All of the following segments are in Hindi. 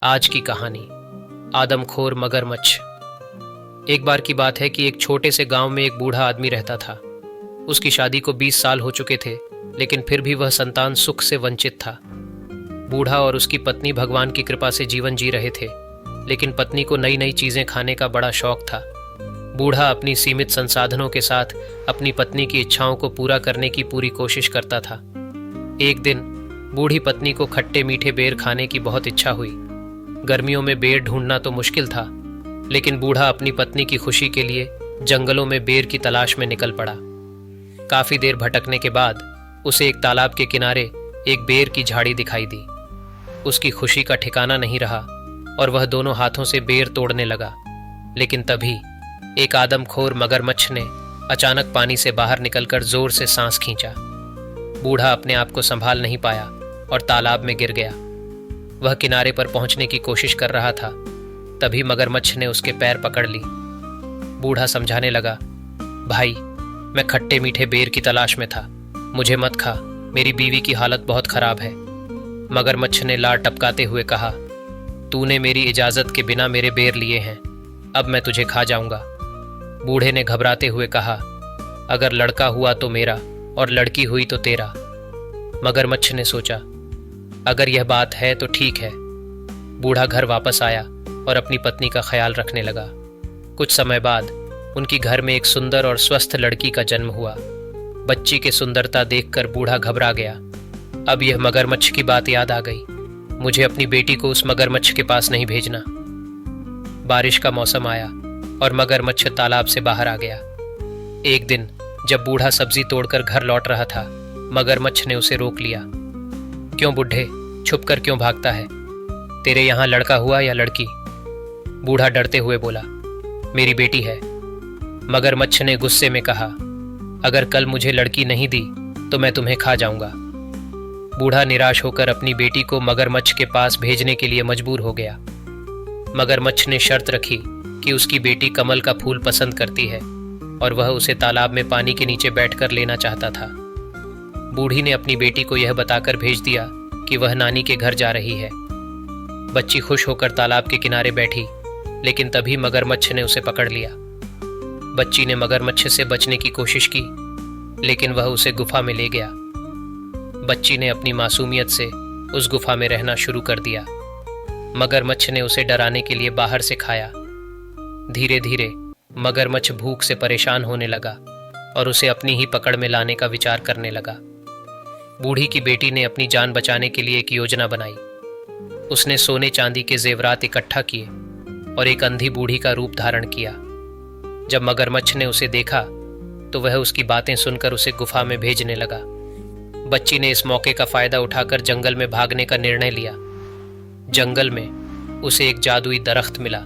आज की कहानी आदमखोर मगरमच्छ। एक बार की बात है कि एक छोटे से गांव में एक बूढ़ा आदमी रहता था। उसकी शादी को 20 साल हो चुके थे, लेकिन फिर भी वह संतान सुख से वंचित था। बूढ़ा और उसकी पत्नी भगवान की कृपा से जीवन जी रहे थे, लेकिन पत्नी को नई नई चीजें खाने का बड़ा शौक था। बूढ़ा अपनी सीमित संसाधनों के साथ अपनी पत्नी की इच्छाओं को पूरा करने की पूरी कोशिश करता था। एक दिन बूढ़ी पत्नी को खट्टे मीठे बेर खाने की बहुत इच्छा हुई। गर्मियों में बेर ढूंढना तो मुश्किल था, लेकिन बूढ़ा अपनी पत्नी की खुशी के लिए जंगलों में बेर की तलाश में निकल पड़ा। काफी देर भटकने के बाद उसे एक तालाब के किनारे एक बेर की झाड़ी दिखाई दी। उसकी खुशी का ठिकाना नहीं रहा और वह दोनों हाथों से बेर तोड़ने लगा। लेकिन तभी एक आदमखोर मगरमच्छ ने अचानक पानी से बाहर निकलकर जोर से सांस खींचा। बूढ़ा अपने आप को संभाल नहीं पाया और तालाब में गिर गया। वह किनारे पर पहुंचने की कोशिश कर रहा था, तभी मगरमच्छ ने उसके पैर पकड़ ली। बूढ़ा समझाने लगा, भाई, मैं खट्टे मीठे बेर की तलाश में था, मुझे मत खा, मेरी बीवी की हालत बहुत खराब है। मगरमच्छ ने लार टपकाते हुए कहा, तूने मेरी इजाजत के बिना मेरे बेर लिए हैं, अब मैं तुझे खा जाऊंगा। बूढ़े ने घबराते हुए कहा, अगर लड़का हुआ तो मेरा और लड़की हुई तो तेरा। मगरमच्छ ने सोचा, अगर यह बात है तो ठीक है। बूढ़ा घर वापस आया और अपनी पत्नी का ख्याल रखने लगा। कुछ समय बाद उनकी घर में एक सुंदर और स्वस्थ लड़की का जन्म हुआ। बच्ची की सुंदरता देखकर बूढ़ा घबरा गया। अब यह मगरमच्छ की बात याद आ गई, मुझे अपनी बेटी को उस मगरमच्छ के पास नहीं भेजना। बारिश का मौसम आया और मगरमच्छ तालाब से बाहर आ गया। एक दिन जब बूढ़ा सब्जी तोड़कर घर लौट रहा था, मगरमच्छ ने उसे रोक लिया। क्यों बुढ़े, छुप कर क्यों भागता है? तेरे यहाँ लड़का हुआ या लड़की? बूढ़ा डरते हुए बोला, मेरी बेटी है। मगरमच्छ ने गुस्से में कहा, अगर कल मुझे लड़की नहीं दी तो मैं तुम्हें खा जाऊंगा। बूढ़ा निराश होकर अपनी बेटी को मगरमच्छ के पास भेजने के लिए मजबूर हो गया। मगरमच्छ ने शर्त रखी कि उसकी बेटी कमल का फूल पसंद करती है और वह उसे तालाब में पानी के नीचे बैठकर लेना चाहता था। बूढ़ी ने अपनी बेटी को यह बताकर भेज दिया कि वह नानी के घर जा रही है। बच्ची खुश होकर तालाब के किनारे बैठी, लेकिन तभी मगरमच्छ ने उसे पकड़ लिया। बच्ची ने मगरमच्छ से बचने की कोशिश की, लेकिन वह उसे गुफा में ले गया। बच्ची ने अपनी मासूमियत से उस गुफा में रहना शुरू कर दिया। मगरमच्छ ने उसे डराने के लिए बाहर से खाया। धीरे धीरे मगरमच्छ भूख से परेशान होने लगा और उसे अपनी ही पकड़ में लाने का विचार करने लगा। बूढ़ी की बेटी ने अपनी जान बचाने के लिए एक योजना बनाई। उसने सोने चांदी के जेवरात इकट्ठा किए और एक अंधी बूढ़ी का रूप धारण किया। जब मगरमच्छ ने उसे देखा तो वह उसकी बातें सुनकर उसे गुफा में भेजने लगा। बच्ची ने इस मौके का फायदा उठाकर जंगल में भागने का निर्णय लिया। जंगल में उसे एक जादुई दरख्त मिला,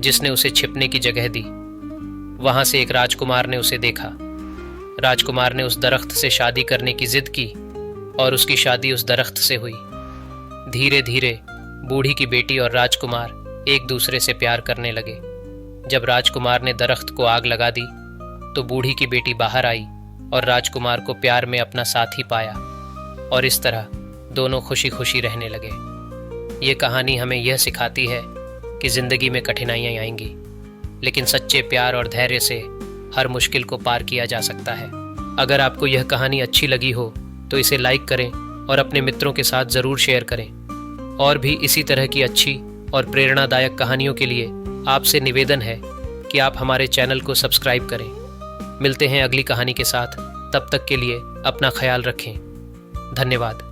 जिसने उसे छिपने की जगह दी। वहां से एक राजकुमार ने उसे देखा। राजकुमार ने उस दरख्त से शादी करने की जिद की और उसकी शादी उस दरख्त से हुई। धीरे धीरे बूढ़ी की बेटी और राजकुमार एक दूसरे से प्यार करने लगे। जब राजकुमार ने दरख्त को आग लगा दी तो बूढ़ी की बेटी बाहर आई और राजकुमार को प्यार में अपना साथी पाया, और इस तरह दोनों खुशी खुशी रहने लगे। ये कहानी हमें यह सिखाती है कि जिंदगी में कठिनाइयाँ आएंगी, लेकिन सच्चे प्यार और धैर्य से हर मुश्किल को पार किया जा सकता है। अगर आपको यह कहानी अच्छी लगी हो तो इसे लाइक करें और अपने मित्रों के साथ ज़रूर शेयर करें। और भी इसी तरह की अच्छी और प्रेरणादायक कहानियों के लिए आपसे निवेदन है कि आप हमारे चैनल को सब्सक्राइब करें। मिलते हैं अगली कहानी के साथ, तब तक के लिए अपना ख्याल रखें। धन्यवाद।